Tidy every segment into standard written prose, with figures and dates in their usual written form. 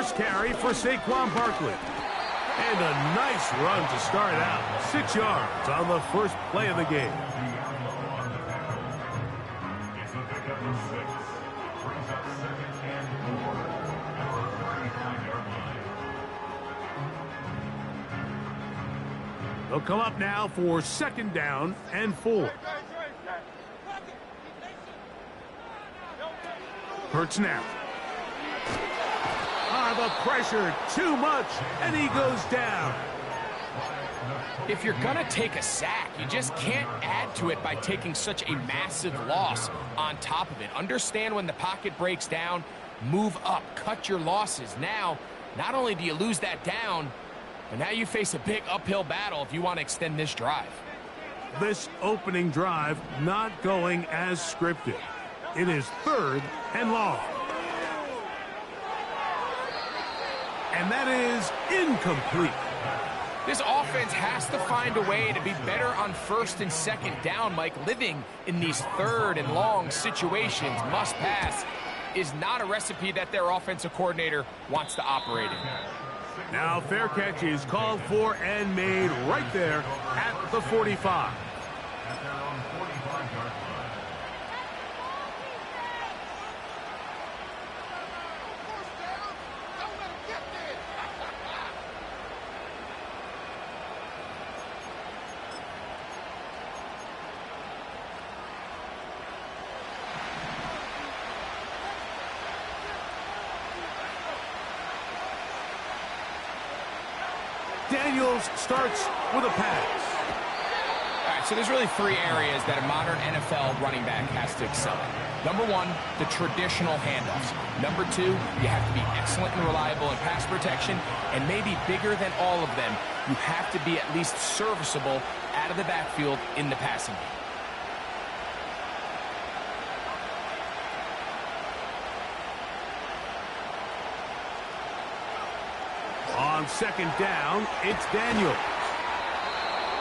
first carry for Saquon Barkley. And a nice run to start out. 6 yards on the first play of the game. They'll come up now for 2nd down and 4. Hurts now. The pressure, too much, and he goes down. If you're going to take a sack, you just can't add to it by taking such a massive loss on top of it. Understand when the pocket breaks down, move up, cut your losses. Now, not only do you lose that down, but now you face a big uphill battle if you want to extend this drive. This opening drive not going as scripted. It is 3rd and long. And that is incomplete. This offense has to find a way to be better on 1st and 2nd down, Mike. Living in these 3rd and long situations, must pass, is not a recipe that their offensive coordinator wants to operate in. Now fair catch is called for and made right there at the 45. Daniels starts with a pass. All right, so there's really 3 areas that a modern NFL running back has to excel in. Number 1, the traditional handoffs. Number 2, you have to be excellent and reliable in pass protection, and maybe bigger than all of them, you have to be at least serviceable out of the backfield in the passing game. On 2nd down, it's Daniels.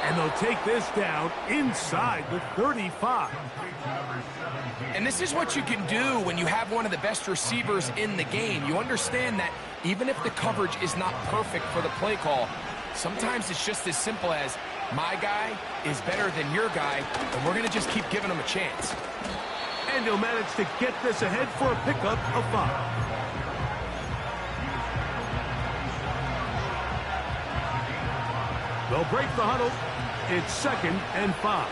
And they'll take this down inside the 35. And this is what you can do when you have one of the best receivers in the game. You understand that even if the coverage is not perfect for the play call, sometimes it's just as simple as, my guy is better than your guy, and we're going to just keep giving him a chance. And he'll manage to get this ahead for a pickup of 5. They'll break the huddle. It's 2nd and 5.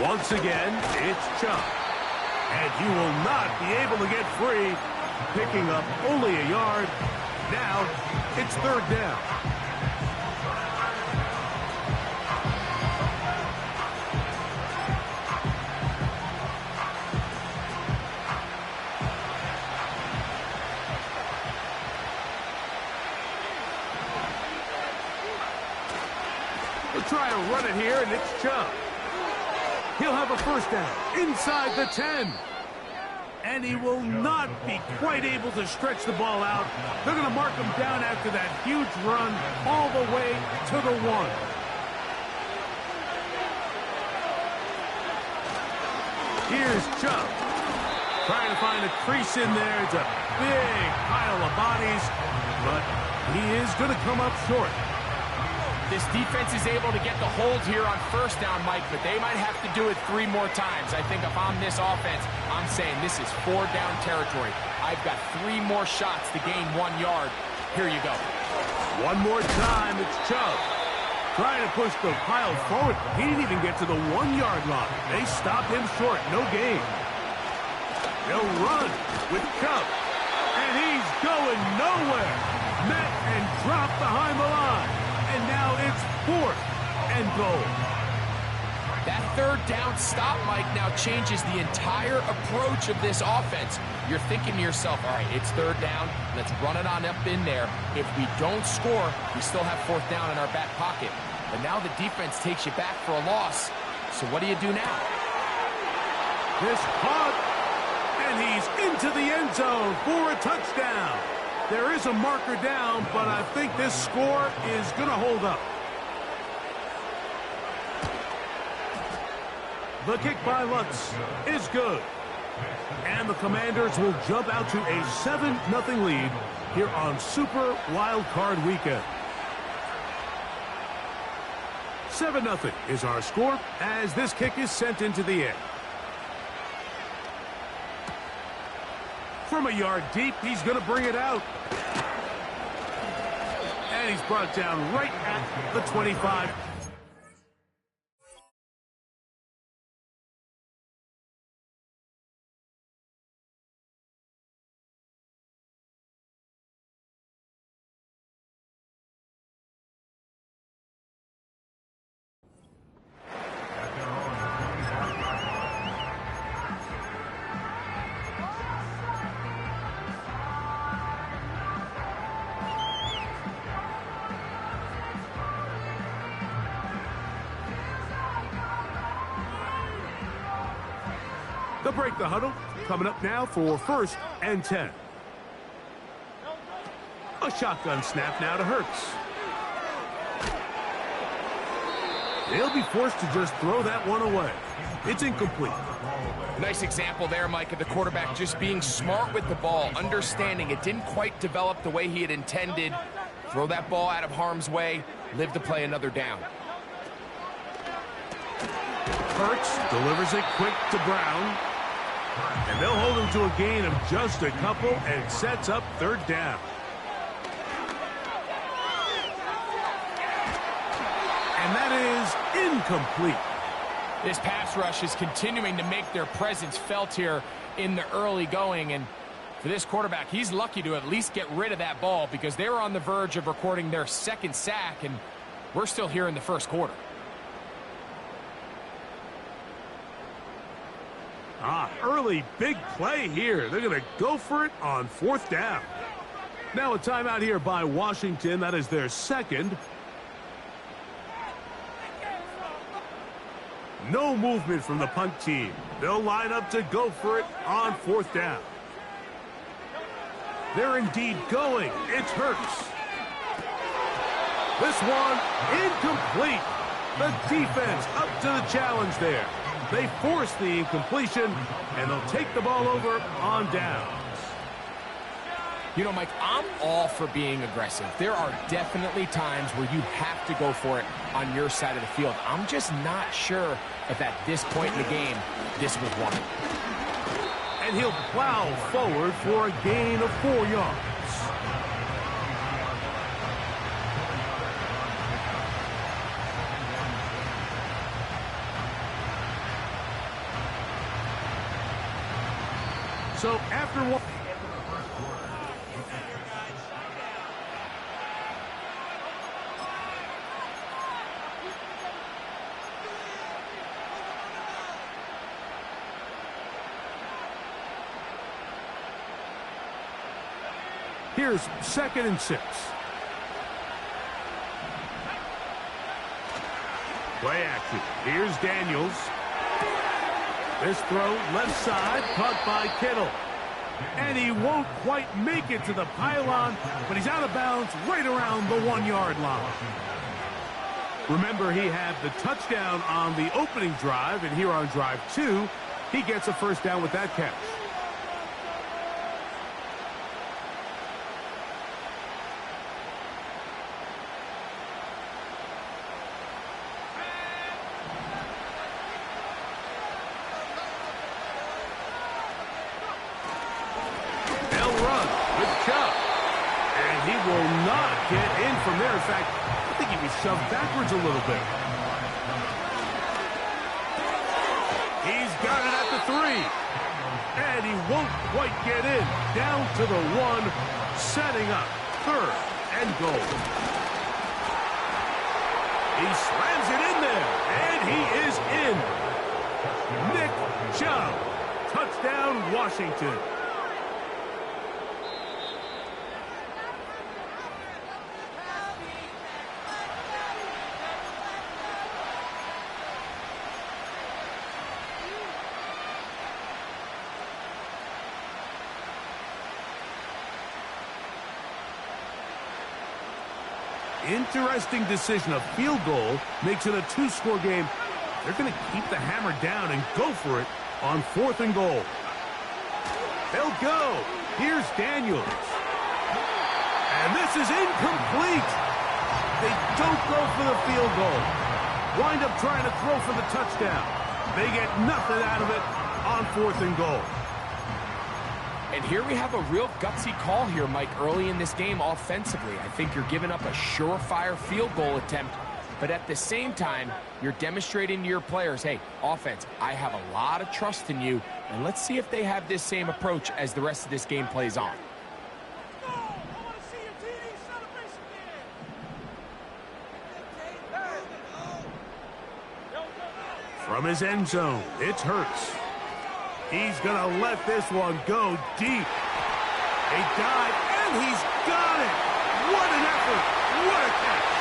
Once again, it's Chubb. And he will not be able to get free. Picking up only a yard. Now, it's 3rd down. Try to run it here, and it's Chubb. He'll have a 1st down inside the 10. And he will not be quite able to stretch the ball out. They're going to mark him down after that huge run all the way to the 1. Here's Chubb. Trying to find a crease in there. It's a big pile of bodies, but he is going to come up short. This defense is able to get the hold here on 1st down, Mike, but they might have to do it 3 more times. I think if I'm this offense, I'm saying this is 4 down territory. I've got 3 more shots to gain 1 yard. Here you go. One more time, it's Chubb. Trying to push the pile forward. He didn't even get to the 1-yard line. They stopped him short. No gain. They'll run with Chubb. And he's going nowhere. Met and dropped behind the line. And now it's 4th and goal. That 3rd down stop, Mike, now changes the entire approach of this offense. You're thinking to yourself, all right, it's 3rd down. Let's run it on up in there. If we don't score, we still have 4th down in our back pocket. But now the defense takes you back for a loss. So what do you do now? This caught, and he's into the end zone for a touchdown. There is a marker down, but I think this score is going to hold up. The kick by Lutz is good. And the Commanders will jump out to a 7-0 lead here on Super Wild Card Weekend. 7-0 is our score as this kick is sent into the air. From a yard deep, he's going to bring it out. And he's brought down right at the 25. They'll break the huddle. Coming up now for 1st and 10. A shotgun snap now to Hurts. They'll be forced to just throw that one away. It's incomplete. Nice example there, Mike, of the quarterback just being smart with the ball, understanding it didn't quite develop the way he had intended. Throw that ball out of harm's way, live to play another down. Hurts delivers it quick to Brown. And they'll hold him to a gain of just a couple and sets up 3rd down. And that is incomplete. This pass rush is continuing to make their presence felt here in the early going. And for this quarterback, he's lucky to at least get rid of that ball because they were on the verge of recording their 2nd sack, and we're still here in the 1st quarter. Early big play here. They're going to go for it on 4th down. Now a timeout here by Washington. That is their 2nd. No movement from the punt team. They'll line up to go for it on 4th down. They're indeed going. It's Hurts. This one incomplete. The defense up to the challenge there. They force the incompletion, and they'll take the ball over on downs. You know, Mike, I'm all for being aggressive. There are definitely times where you have to go for it on your side of the field. I'm just not sure if at this point in the game, this was one. And he'll plow forward for a gain of 4 yards. So after one... Here's 2nd and 6. Play action. Here's Daniels. This throw left side, caught by Kittle. And he won't quite make it to the pylon, but he's out of bounds right around the 1-yard line. Remember, he had the touchdown on the opening drive, and here on drive 2, he gets a 1st down with that catch. Will not get in from there. In fact, I think he was shoved backwards a little bit. He's got it at the 3. And he won't quite get in. Down to the 1, setting up 3rd and goal. He slams it in there, and he is in. Nick Chubb. Touchdown, Washington. Interesting decision. A field goal makes it a 2-score game. They're going to keep the hammer down and go for it on 4th and goal. They'll go. Here's Daniels. And this is incomplete. They don't go for the field goal. Wind up trying to throw for the touchdown. They get nothing out of it on 4th and goal. And here we have a real gutsy call here, Mike, early in this game offensively. I think you're giving up a surefire field goal attempt, but at the same time, you're demonstrating to your players, hey, offense, I have a lot of trust in you, and let's see if they have this same approach as the rest of this game plays on. From his end zone, it's Hurts. He's going to let this one go deep. A dive, and he's got it. What an effort. What a catch.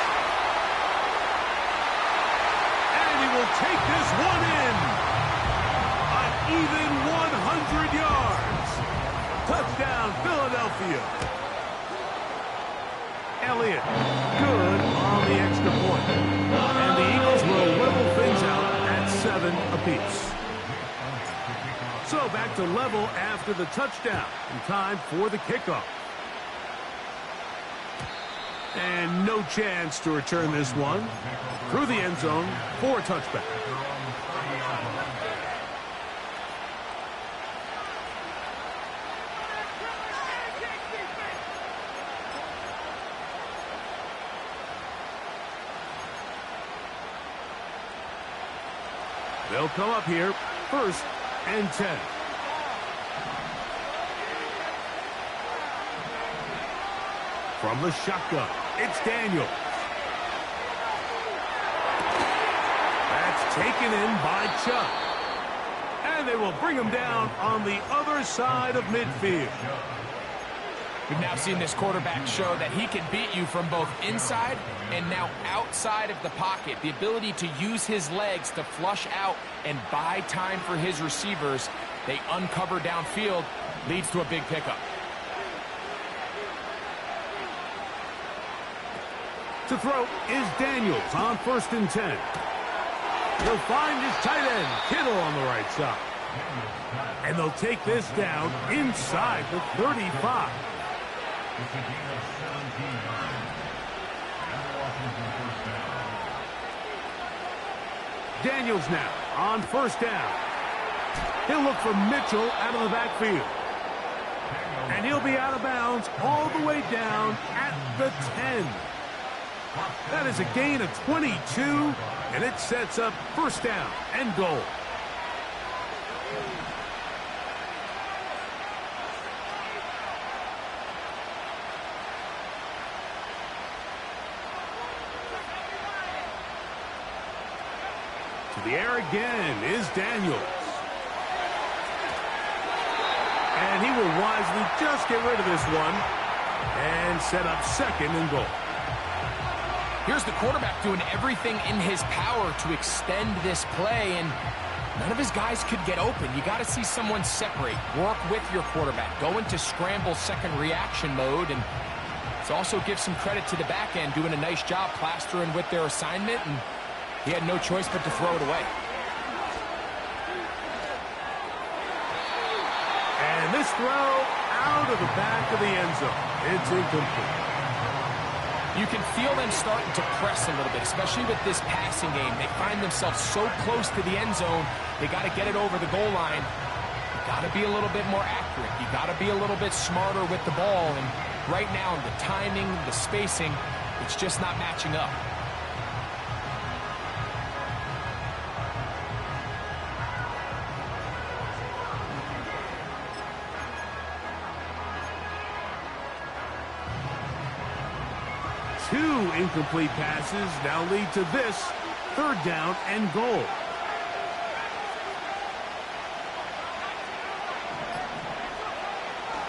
And he will take this one in. An even 100 yards. Touchdown, Philadelphia. Elliott, good on the extra point. And the Eagles will level things out at 7 apiece. So back to level after the touchdown. In time for the kickoff. And no chance to return this one. Through the end zone for a touchback. They'll come up here. 1st and 10. From the shotgun, it's Daniels. That's taken in by Chubb. And they will bring him down on the other side of midfield. We've now seen this quarterback show that he can beat you from both inside and now outside of the pocket. The ability to use his legs to flush out and buy time for his receivers. They uncover downfield, leads to a big pickup. To throw is Daniels on 1st and 10. He'll find his tight end, Kittle, on the right side. And they'll take this down inside the 35. Daniels now on 1st down. He'll look for Mitchell out of the backfield. And he'll be out of bounds all the way down at the 10. That is a gain of 22, and it sets up 1st down and goal. To the air again is Daniels. And he will wisely just get rid of this one and set up 2nd and goal. Here's the quarterback doing everything in his power to extend this play, and none of his guys could get open. You got to see someone separate, work with your quarterback, go into scramble 2nd reaction mode, and let's also give some credit to the back end doing a nice job plastering with their assignment, and he had no choice but to throw it away. And this throw out of the back of the end zone. It's incomplete. You can feel them starting to press a little bit, especially with this passing game. They find themselves so close to the end zone, they got to get it over the goal line. You got to be a little bit more accurate. You got to be a little bit smarter with the ball. And right now, the timing, the spacing, it's just not matching up. Two incomplete passes now lead to this 3rd down and goal.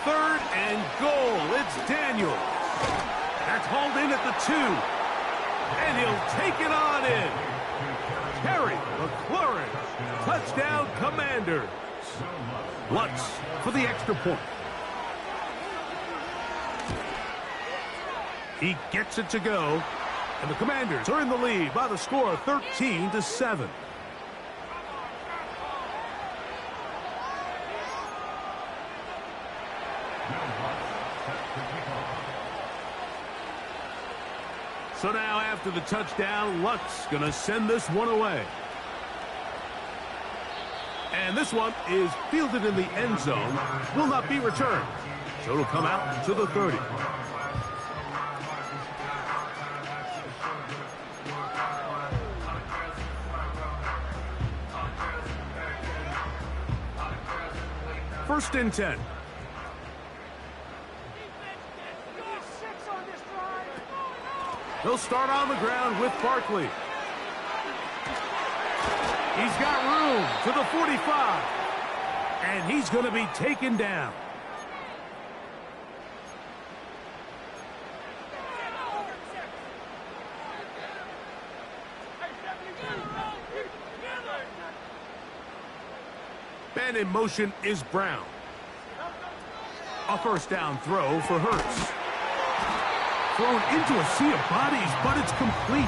Third and goal. It's Daniels. That's hauled in at the 2. And he'll take it on in. Terry McLaurin. Touchdown, Commanders. Lutz for the extra point. He gets it to go, and the Commanders are in the lead by the score of 13-7. So now after the touchdown, Luck's going to send this one away. And this one is fielded in the end zone, will not be returned. So it'll come out to the 30. First and 10. They'll start on the ground with Barkley. He's got room to the 45. And he's going to be taken down. Man in motion is Brown. A first down throw for Hurts. Thrown into a sea of bodies, but it's complete.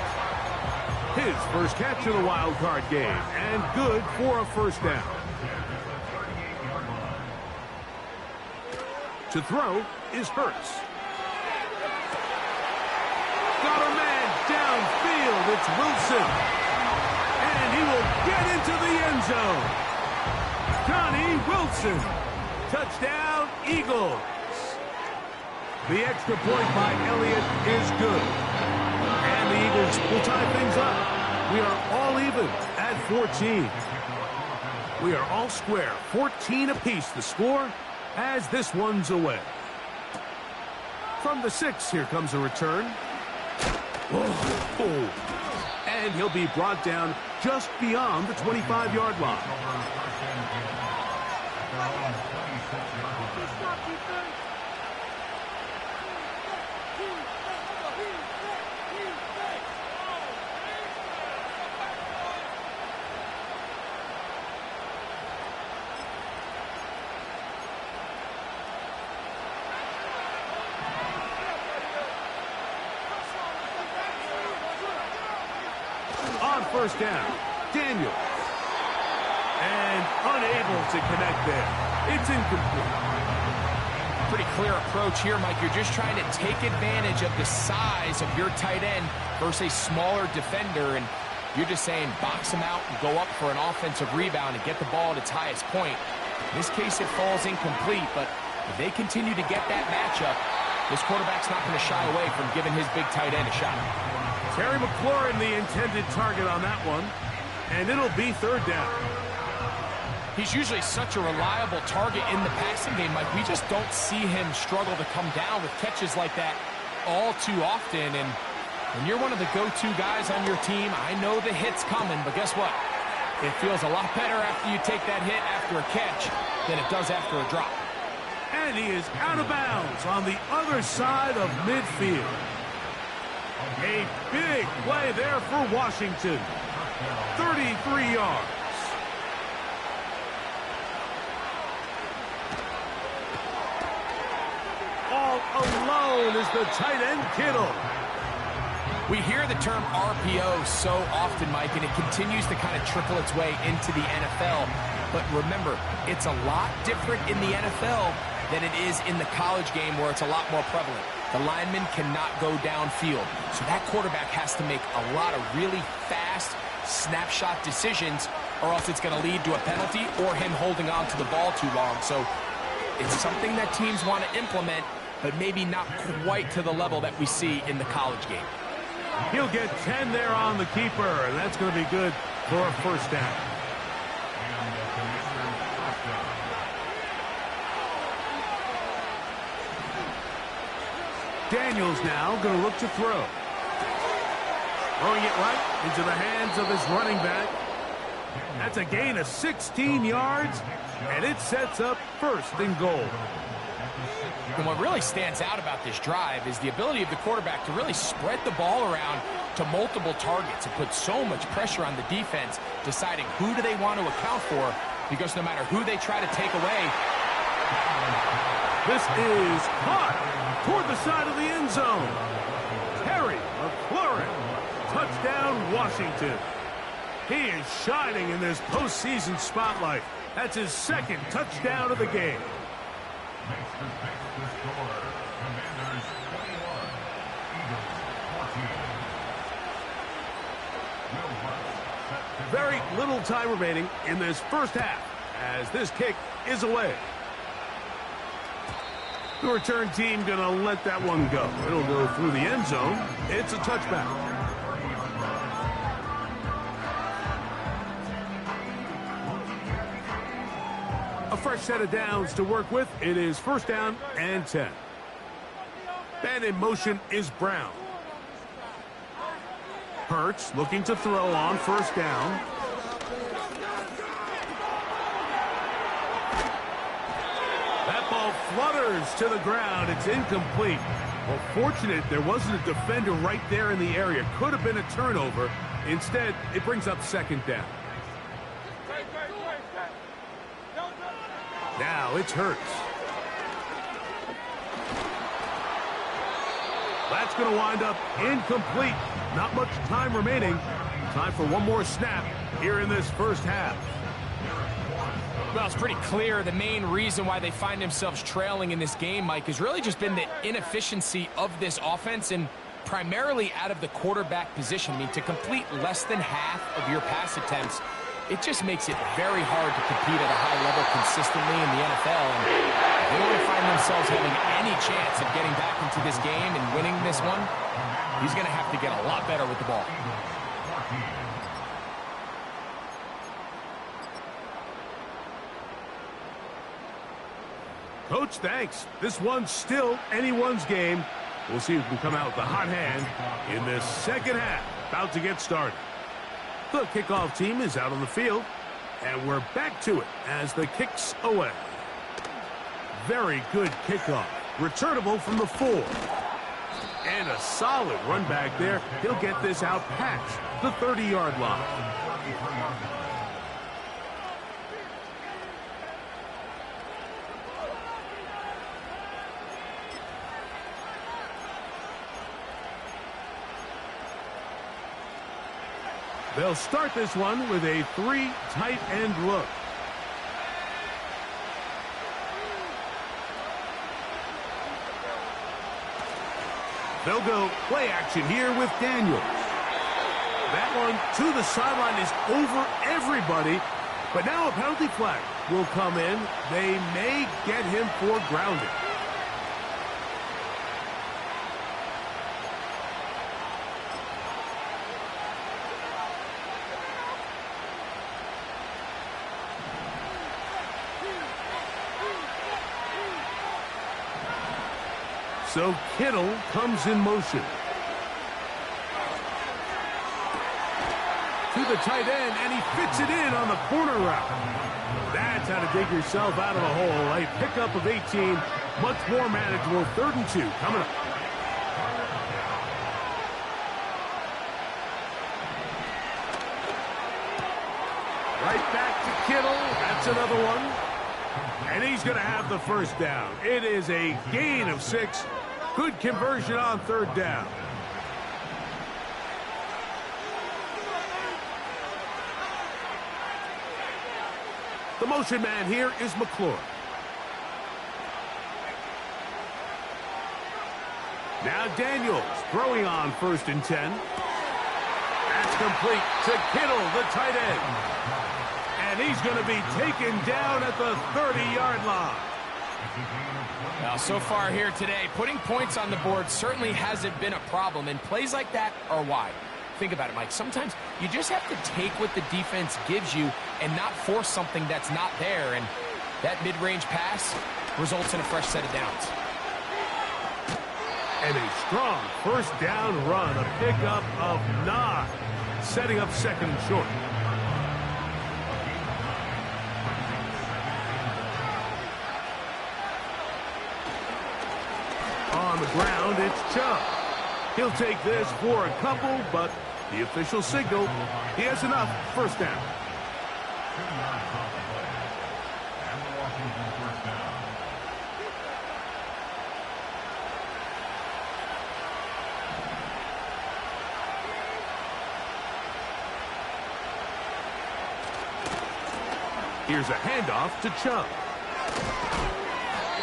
His first catch of the wild card game, and good for a first down. To throw is Hurts. Got a man downfield. It's Wilson. And he will get into the end zone. Johnny Wilson. Touchdown, Eagles. The extra point by Elliott is good. And the Eagles will tie things up. We are all even at 14. We are all square. 14 apiece the score as this one's away. From the 6, here comes a return. Oh. And he'll be brought down just beyond the 25-yard line. On first down, Daniels. And unable to connect there. It's incomplete. Pretty clear approach here, Mike. You're just trying to take advantage of the size of your tight end versus a smaller defender, and you're just saying box him out and go up for an offensive rebound and get the ball at its highest point. In this case, it falls incomplete, but if they continue to get that matchup, this quarterback's not going to shy away from giving his big tight end a shot. Terry McLaurin, the intended target on that one, and it'll be third down. He's usually such a reliable target in the passing game, Mike. We just don't see him struggle to come down with catches like that all too often. And when you're one of the go-to guys on your team, I know the hit's coming, but guess what? It feels a lot better after you take that hit after a catch than it does after a drop. And he is out of bounds on the other side of midfield. A big play there for Washington. 33 yards. All alone is the tight end Kittle. We hear the term RPO so often, Mike, and it continues to kind of trickle its way into the NFL. But remember, it's a lot different in the NFL than it is in the college game where it's a lot more prevalent. The lineman cannot go downfield. So that quarterback has to make a lot of really fast snapshot decisions, or else it's going to lead to a penalty or him holding on to the ball too long. So it's something that teams want to implement, but maybe not quite to the level that we see in the college game. He'll get 10 there on the keeper, and that's going to be good for a first down. Daniels now going to look to throw. Throwing it right into the hands of his running back. That's a gain of 16 yards, and it sets up first and goal. And what really stands out about this drive is the ability of the quarterback to really spread the ball around to multiple targets and put so much pressure on the defense, deciding who do they want to account for, because no matter who they try to take away. This is caught toward the side of the end zone. Terry McLaurin, touchdown Washington. He is shining in this postseason spotlight. That's his second touchdown of the game. Very little time remaining in this first half as this kick is away. The return team going to let that one go. It'll go through the end zone. It's a touchback. A fresh set of downs to work with. It is first down and 10. And in motion is Brown. Hurts looking to throw on first down. That ball flutters to the ground. It's incomplete. Well, fortunate there wasn't a defender right there in the area. Could have been a turnover. Instead, it brings up second down. Now it's Hurts. That's going to wind up incomplete. Not much time remaining. Time for one more snap here in this first half. Well, it's pretty clear the main reason why they find themselves trailing in this game, Mike, has really just been the inefficiency of this offense and primarily out of the quarterback position. I mean, to complete less than half of your pass attempts, it just makes it very hard to compete at a high level consistently in the NFL. And if they want to find themselves having any chance of getting back into this game and winning this one, he's going to have to get a lot better with the ball. Coach, thanks. This one's still anyone's game. We'll see who can come out with the hot hand in this second half. About to get started. The kickoff team is out on the field, and we're back to it as the kick's away. Very good kickoff. Returnable from the 4. And a solid run back there. He'll get this out past the 30-yard line. They'll start this one with a 3 tight end look. They'll go play action here with Daniels. That one to the sideline is over everybody, but now a penalty flag will come in. They may get him for grounding. So Kittle comes in motion. To the tight end, and he fits it in on the corner route. That's how to dig yourself out of a hole. A pickup of 18, much more manageable. 3rd and 2 coming up. Right back to Kittle. That's another one. And he's going to have the first down. It is a gain of 6. Good conversion on 3rd down. The motion man here is McClure. Now Daniels throwing on 1st and 10. That's complete to Kittle, the tight end. And he's going to be taken down at the 30-yard line. Now, so far here today, putting points on the board certainly hasn't been a problem, and plays like that are why. Think about it, Mike. Sometimes you just have to take what the defense gives you and not force something that's not there, and that mid-range pass results in a fresh set of downs. And a strong first down run, a pickup of 9, setting up 2nd and short. On the ground, it's Chubb. He'll take this for a couple, but the official signal, he has enough. First down. Here's a handoff to Chubb.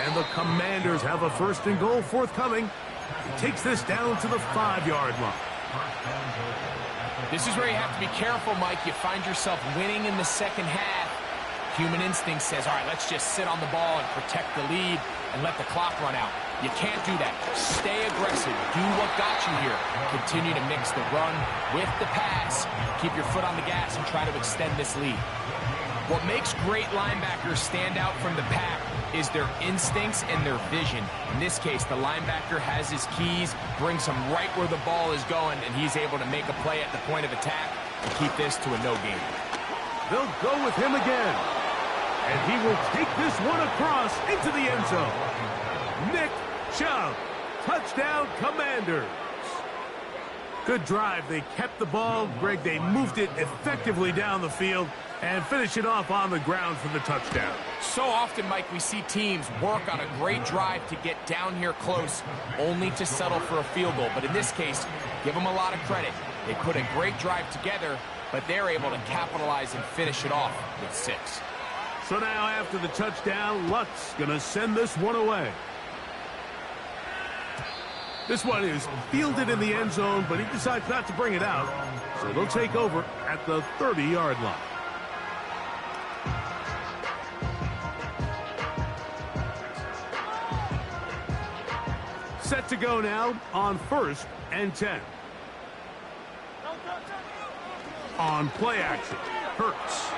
And the Commanders have a 1st and goal forthcoming. He takes this down to the 5-yard line. This is where you have to be careful, Mike. You find yourself winning in the second half. Human instinct says, all right, let's just sit on the ball and protect the lead and let the clock run out. You can't do that. Stay aggressive. Do what got you here. Continue to mix the run with the pass. Keep your foot on the gas and try to extend this lead. What makes great linebackers stand out from the pack is their instincts and their vision. In this case, the linebacker has his keys, brings him right where the ball is going, and he's able to make a play at the point of attack and keep this to a no gain. They'll go with him again. And he will take this one across into the end zone. Nick Chubb, touchdown Commanders. Good drive. They kept the ball. Greg, they moved it effectively down the field and finish it off on the ground for the touchdown. So often, Mike, we see teams work on a great drive to get down here close, only to settle for a field goal. But in this case, give them a lot of credit. They put a great drive together, but they're able to capitalize and finish it off with 6. So now after the touchdown, Luck's going to send this one away. This one is fielded in the end zone, but he decides not to bring it out. So they'll take over at the 30-yard line. Set to go now on 1st and 10. On play action, Hurts.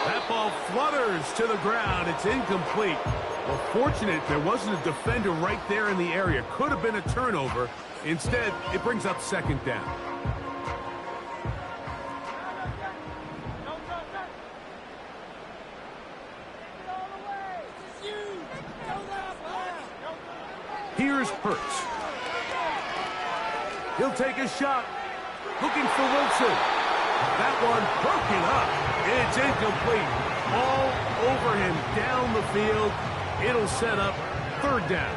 That ball flutters to the ground. It's incomplete. Well, fortunate there wasn't a defender right there in the area. Could have been a turnover. Instead, it brings up 2nd down. Here's Hurts. He'll take a shot. Looking for Wilson. That one broken up. It's incomplete. All over him down the field. It'll set up 3rd down.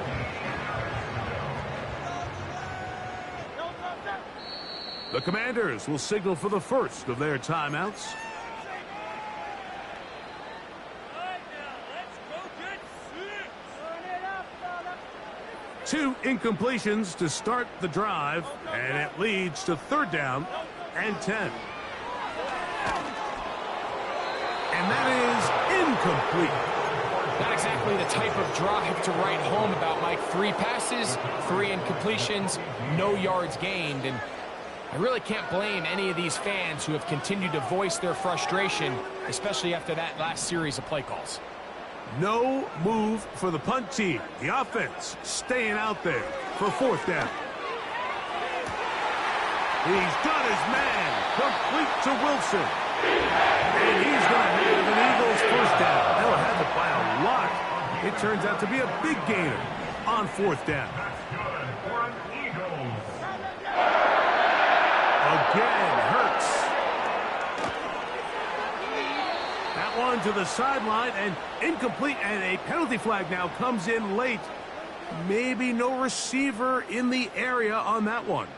The Commanders will signal for the first of their timeouts. Two incompletions to start the drive, and it leads to 3rd down and 10. And that is incomplete. Not exactly the type of drive to write home about, Mike. 3 passes, 3 incompletions, no yards gained. And I really can't blame any of these fans who have continued to voice their frustration, especially after that last series of play calls. No move for the punt team. The offense staying out there for 4th down. He's got his man complete to Wilson. And he's going to have an Eagles 1st down. They'll have it by a lot. It turns out to be a big gainer on 4th down. Again, Hurts. That one to the sideline and incomplete, and a penalty flag now comes in late. Maybe no receiver in the area on that one.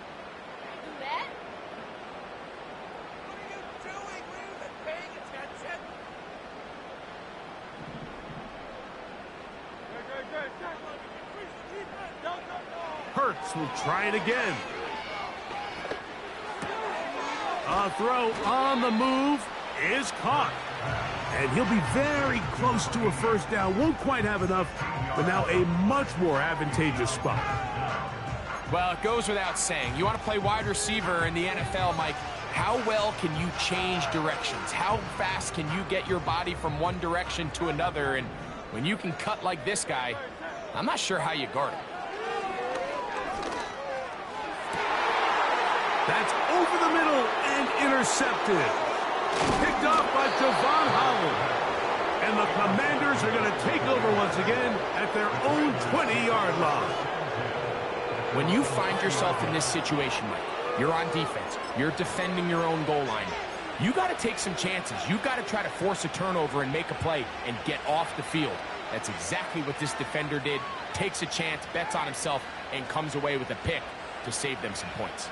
Hurts will try it again. A throw on the move is caught. And he'll be very close to a 1st down. Won't quite have enough, but now a much more advantageous spot. Well, it goes without saying. You want to play wide receiver in the NFL, Mike. How well can you change directions? How fast can you get your body from one direction to another? And when you can cut like this guy, I'm not sure how you guard him. That's over the middle and intercepted. Picked off by Javon Holland. And the Commanders are going to take over once again at their own 20-yard line. When you find yourself in this situation, Mike, you're on defense, you're defending your own goal line, you got to take some chances. You got to try to force a turnover and make a play and get off the field. That's exactly what this defender did. Takes a chance, bets on himself, and comes away with a pick to save them some points.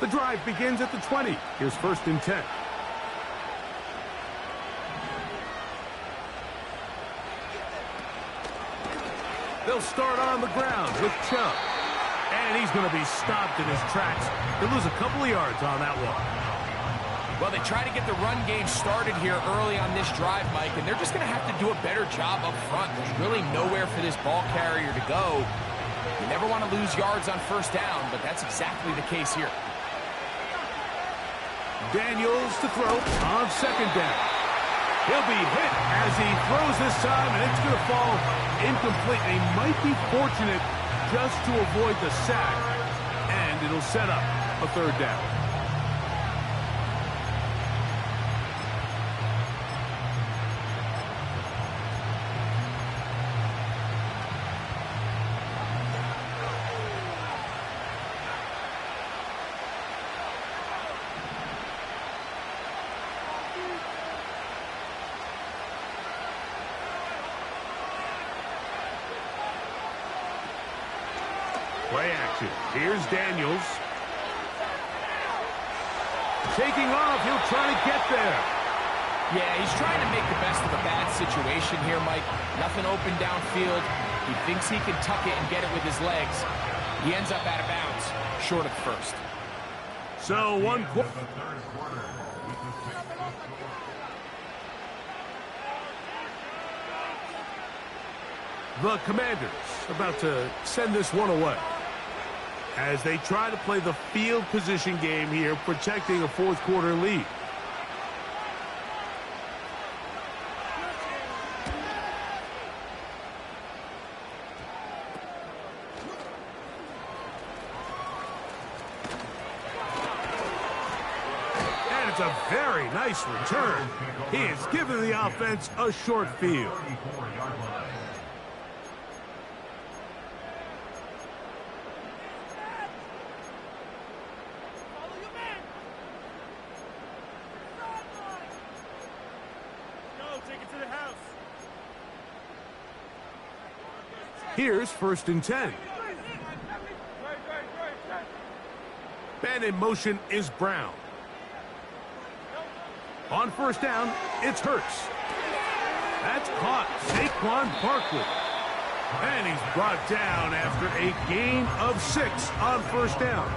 The drive begins at the 20. Here's 1st and 10. They'll start on the ground with Chubb. And he's going to be stopped in his tracks. He'll lose a couple of yards on that one. Well, they try to get the run game started here early on this drive, Mike, and they're just going to have to do a better job up front. There's really nowhere for this ball carrier to go. You never want to lose yards on first down, but that's exactly the case here. Daniels to throw on second down. He'll be hit as he throws this time, and it's going to fall incomplete. They might be fortunate just to avoid the sack, and it'll set up a third down. Play action. Here's Daniels. Taking off. He'll try to get there. Yeah, he's trying to make the best of a bad situation here, Mike. Nothing open downfield. He thinks he can tuck it and get it with his legs. He ends up out of bounds, short of first. So one quarter. The Commanders about to send this one away as they try to play the field position game here, protecting a fourth quarter lead. And it's a very nice return. He has given the offense a short field. Here's 1st and 10. Man in motion is Brown. On first down, it's Hurts. That's caught. Saquon Barkley. And he's brought down after a gain of 6 on first down.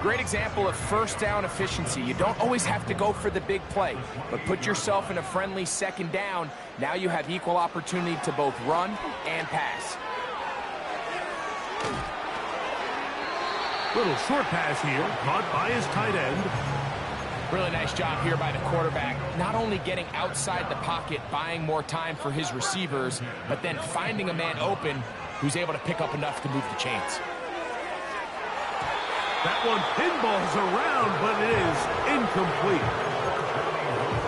Great example of first down efficiency. You don't always have to go for the big play, but put yourself in a friendly second down. Now you have equal opportunity to both run and pass. Little short pass here, caught by his tight end. Really nice job here by the quarterback. Not only getting outside the pocket, buying more time for his receivers, but then finding a man open who's able to pick up enough to move the chains. That one pinballs around, but it is incomplete.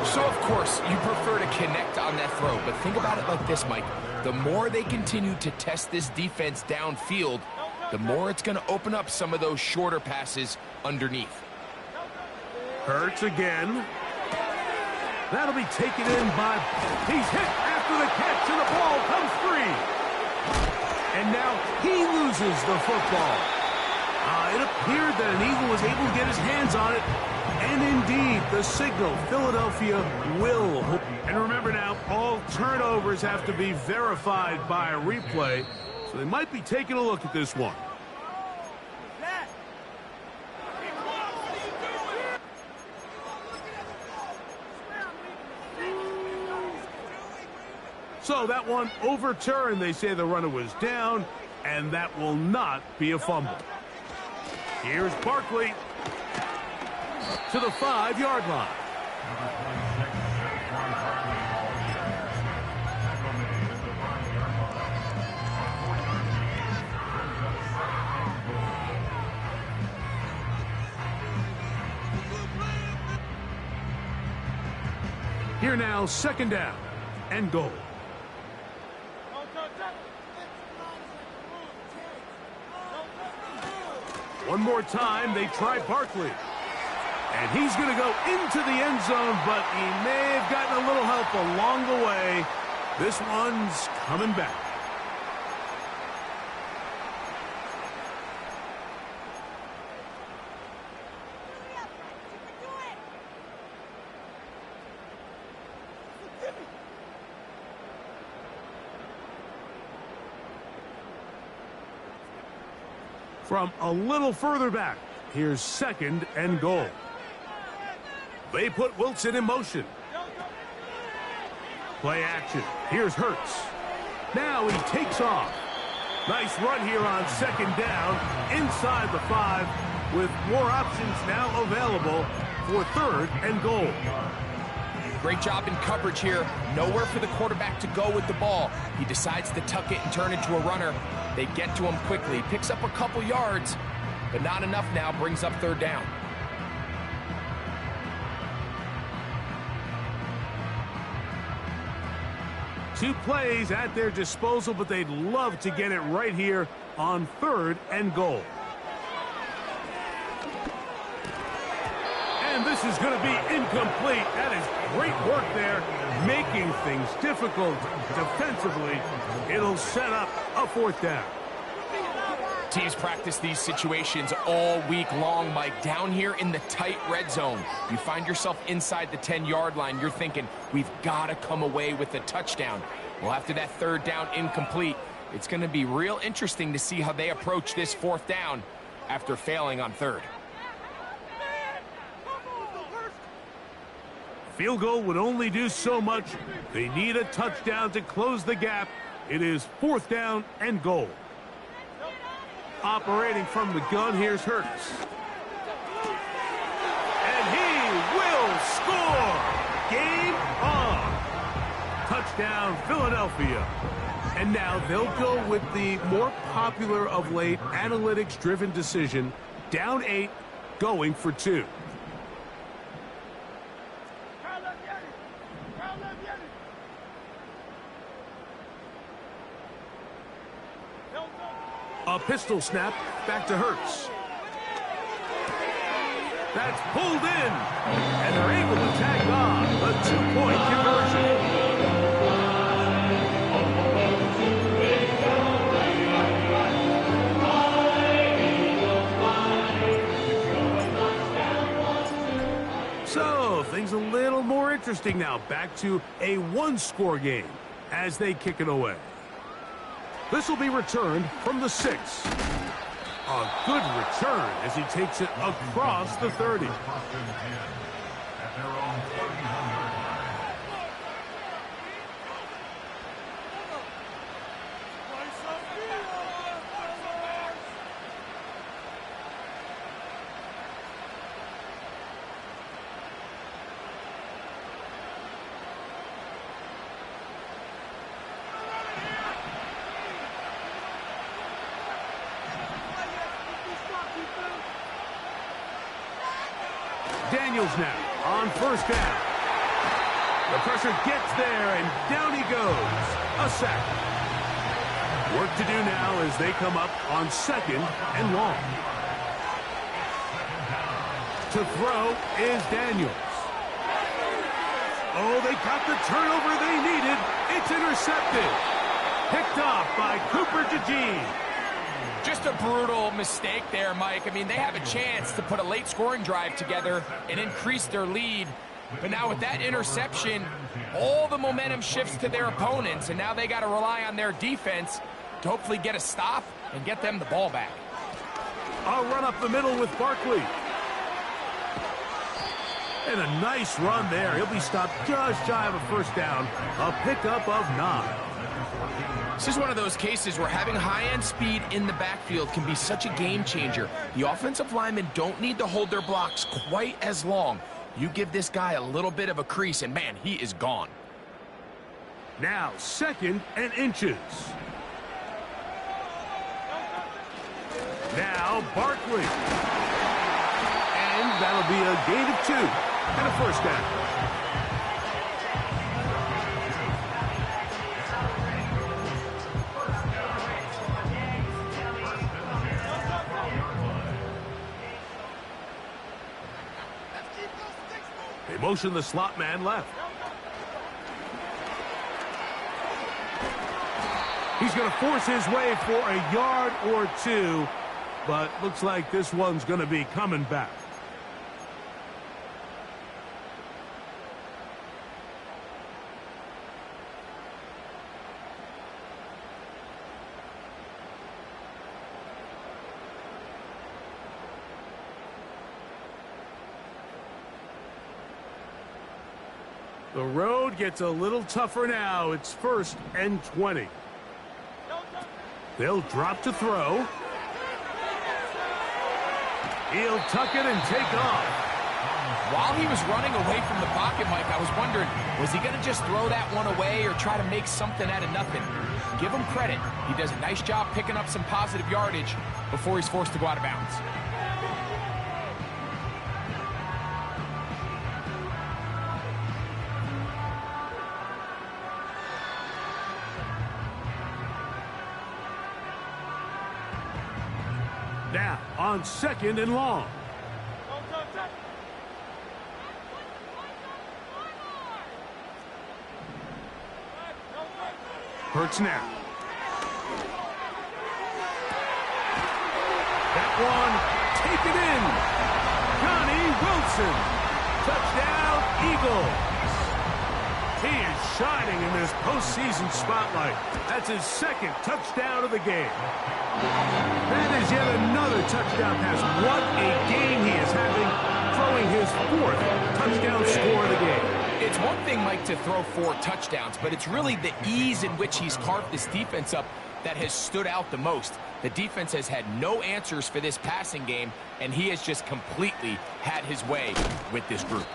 So, of course, you prefer to connect on that throw, but think about it like this, Mike. The more they continue to test this defense downfield, the more it's going to open up some of those shorter passes underneath. Hurts again. That'll be taken in by... He's hit after the catch, and the ball comes free. And now he loses the football. It appeared that an Eagle was able to get his hands on it. And indeed, the signal, Philadelphia will. And remember now, all turnovers have to be verified by a replay. So they might be taking a look at this one. So that one overturned. They say the runner was down, and that will not be a fumble. Here's Barkley to the 5-yard line. Here now, 2nd down and goal. One more time, they try Barkley. And he's going to go into the end zone, but he may have gotten a little help along the way. This one's coming back. From a little further back, here's 2nd and goal. They put Wilson in motion. Play action. Here's Hurts. Now he takes off. Nice run here on 2nd down inside the 5 with more options now available for 3rd and goal. Great job in coverage here. Nowhere for the quarterback to go with the ball. He decides to tuck it and turn into a runner. They get to him quickly. Picks up a couple yards, but not enough now. Brings up 3rd down. Two plays at their disposal, but they'd love to get it right here on 3rd and goal. And this is going to be incomplete. That is great work there, making things difficult defensively. It'll set up a 4th down. Teams practice these situations all week long, Mike. Down here in the tight red zone, you find yourself inside the 10-yard line. You're thinking, we've got to come away with a touchdown. Well, after that 3rd down incomplete, it's going to be real interesting to see how they approach this 4th down after failing on 3rd. Field goal would only do so much. They need a touchdown to close the gap. It is 4th down and goal. Operating from the gun, here's Hurts. And he will score! Game on! Touchdown, Philadelphia. And now they'll go with the more popular of late analytics-driven decision. Down 8, going for 2. A pistol snap, back to Hurts. That's pulled in, and they're able to tag on the 2-point conversion. So, things a little more interesting now. Back to a 1-score game as they kick it away. This will be returned from the 6. A good return as he takes it across the 30. Daniels now on 1st down. The pressure gets there, and down he goes. A sack. Work to do now as they come up on 2nd and long. To throw is Daniels. Oh, they got the turnover they needed. It's intercepted. Picked off by Cooper DeJean. Just a brutal mistake there, Mike. I mean, they have a chance to put a late scoring drive together and increase their lead. But now with that interception, all the momentum shifts to their opponents, and now they got to rely on their defense to hopefully get a stop and get them the ball back. A run up the middle with Barkley. And a nice run there. He'll be stopped just shy of a 1st down. A pickup of 9. This is one of those cases where having high-end speed in the backfield can be such a game changer. The offensive linemen don't need to hold their blocks quite as long. You give this guy a little bit of a crease, and man, he is gone. Now 2nd and inches. Now Barkley. And that'll be a gain of 2 and a 1st down. They motion the slot man left. He's going to force his way for a yard or 2, but looks like this one's going to be coming back. The road gets a little tougher now. It's 1st and 20. They'll drop to throw. He'll tuck it and take off. While he was running away from the pocket, Mike, I was wondering, was he going to just throw that one away or try to make something out of nothing? Give him credit. He does a nice job picking up some positive yardage before he's forced to go out of bounds. Now, on 2nd and long. Hurts now. That one, take it in. Johnny Wilson. Touchdown, Eagles. He is shining in this postseason spotlight. That's his 2nd touchdown of the game. That is yet another touchdown pass. What a game he is having, throwing his 4th touchdown score of the game. It's one thing, Mike, to throw 4 touchdowns, but it's really the ease in which he's carved this defense up that has stood out the most. The defense has had no answers for this passing game, and he has just completely had his way with this group.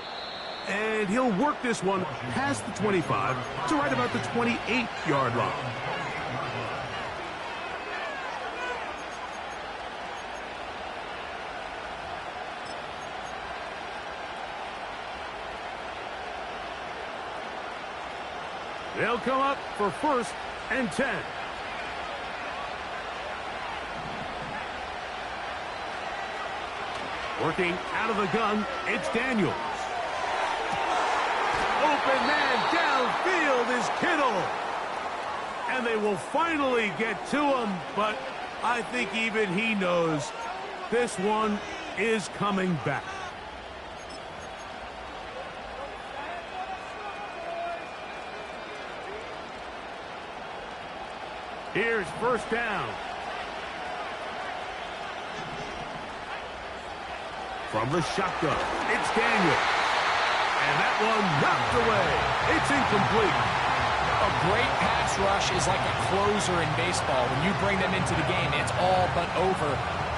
And he'll work this one past the 25 to right about the 28-yard line. They'll come up for 1st and 10. Working out of the gun, it's Daniels. Open man downfield is Kittle. And they will finally get to him, but I think even he knows this one is coming back. Here's 1st down. From the shotgun, it's Daniel. And that one knocked away. It's incomplete. A great pass rush is like a closer in baseball. When you bring them into the game, it's all but over.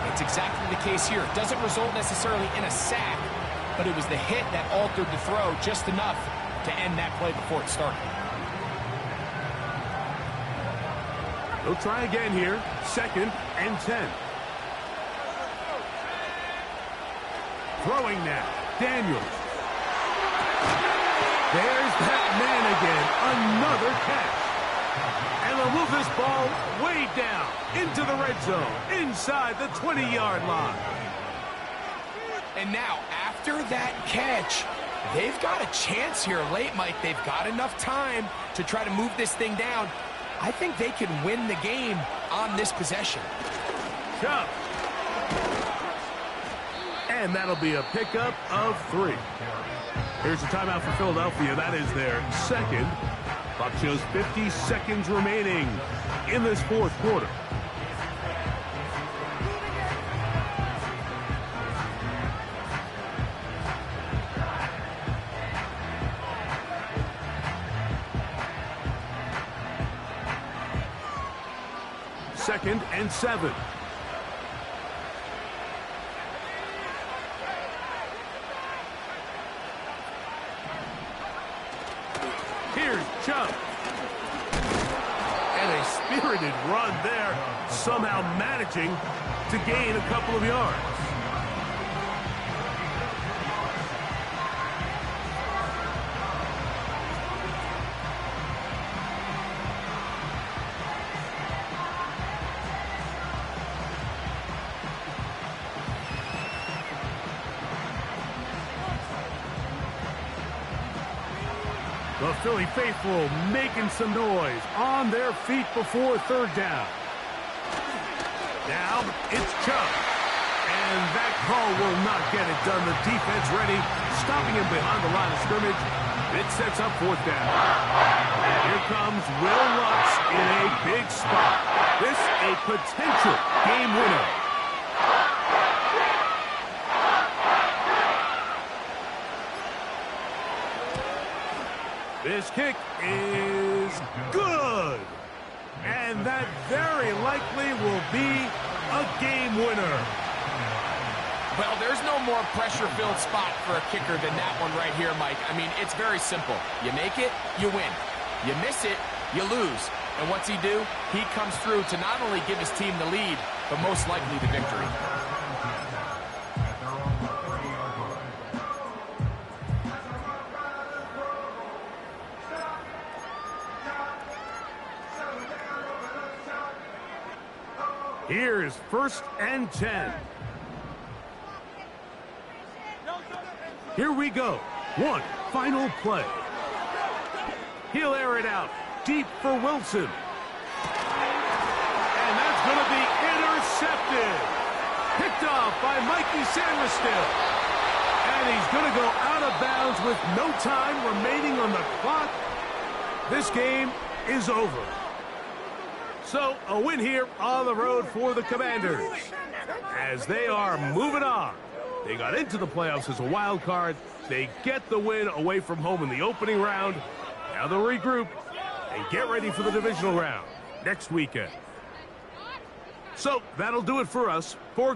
It's exactly the case here. It doesn't result necessarily in a sack, but it was the hit that altered the throw just enough to end that play before it started. They'll try again here. 2nd and 10. Throwing now. Daniels. There's that man again. Another catch. And they'll move this ball way down into the red zone, inside the 20-yard line. And now, after that catch, they've got a chance here late, Mike. They've got enough time to try to move this thing down. I think they can win the game on this possession. Chubb. And that'll be a pickup of 3. Here's a timeout for Philadelphia. That is their 2nd. Clock shows 50 seconds remaining in this 4th quarter. Second and 7. Here's Chubb. And a spirited run there, somehow managing to gain a couple of yards. The Philly faithful making some noise on their feet before 3rd down. Now it's Chubb. And that call will not get it done. The defense ready, stopping him behind the line of scrimmage. It sets up 4th down. And here comes Will Lutz in a big spot. This a potential game winner. This kick is good. And that very likely will be a game winner. Well, there's no more pressure-filled spot for a kicker than that one right here, Mike. I mean, it's very simple. You make it, you win. You miss it, you lose. And what's he do? He comes through to not only give his team the lead, but most likely the victory. Here's 1st and 10. Here we go. One final play. He'll air it out deep for Wilson. And that's going to be intercepted. Picked off by Mikey Sandlerstill. And he's going to go out of bounds with no time remaining on the clock. This game is over. So, a win here on the road for the Commanders as they are moving on. They got into the playoffs as a wild card. They get the win away from home in the opening round. Now they'll regroup and get ready for the divisional round next weekend. So, that'll do it for us. For